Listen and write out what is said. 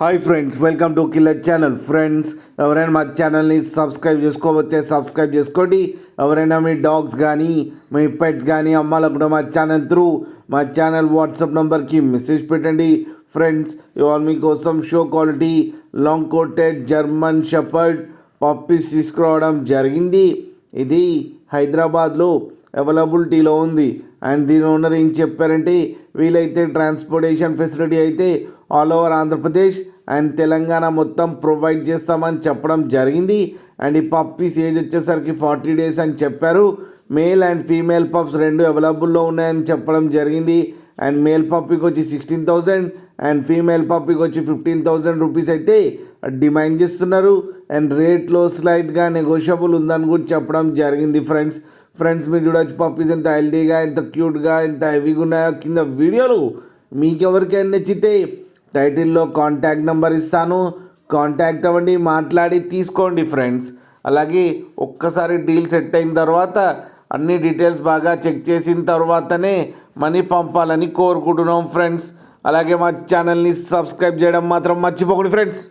Hi friends, welcome to killer channel. Friends, ఎవరైనా మా ఛానల్ని సబ్స్క్రైబ్ చేసుకోకపోతే సబ్స్క్రైబ్ చేసుకోండి. ఎవరైనా మీ డాగ్స్ కానీ మీ పెట్స్ కానీ అమ్మాలనుకుంటే మా ఛానల్ వాట్సాప్ నెంబర్కి మెసేజ్ పెట్టండి. ఫ్రెండ్స్, ఇవాళ మీకోసం show quality long coated German shepherd puppies తీసుకురావడం జరిగింది. ఇది హైదరాబాద్లో అవైలబిలిటీలో ఉంది. అండ్ దీని ఓనర్ ఏం చెప్పారంటే, వీలైతే ట్రాన్స్పోర్టేషన్ ఫెసిలిటీ అయితే all over Andhra Pradesh and Telangana మొత్తం ప్రొవైడ్ చేస్తామని చెప్పడం జరిగింది. అండ్ ఈ పప్పీస్ ఏజ్ వచ్చేసరికి 40 days అని చెప్పారు. మేల్ అండ్ ఫీమేల్ పప్స్ రెండు అవైలబుల్లో ఉన్నాయని చెప్పడం జరిగింది. అండ్ మేల్ పప్పీకి వచ్చి 16,000 అండ్ ఫీమేల్ పప్పీకి వచ్చి 15,000 రూపీస్ అయితే డిమాండ్ చేస్తున్నారు. అండ్ రేట్లో స్లైట్గా నెగోషియబుల్ ఉందని కూడా చెప్పడం జరిగింది. ఫ్రెండ్స్ మీరు చూడవచ్చు పప్పీస్ ఎంత హెల్తీగా, ఎంత క్యూట్గా, ఎంత హెవీగా ఉన్నాయో. కింద వీడియోలు మీకు ఎవరికైనా నచ్చితే టైటిల్లో కాంటాక్ట్ నెంబర్ ఇస్తాను, కాంటాక్ట్ అవ్వండి, మాట్లాడి తీసుకోండి ఫ్రెండ్స్. అలాగే ఒక్కసారి డీల్ సెట్ అయిన తర్వాత అన్ని డీటెయిల్స్ బాగా చెక్ చేసిన తర్వాతనే మనీ పంపాలని కోరుకుంటున్నాం ఫ్రెండ్స్. అలాగే మా ఛానల్ని సబ్స్క్రైబ్ చేయడం మాత్రం మర్చిపోకండి ఫ్రెండ్స్.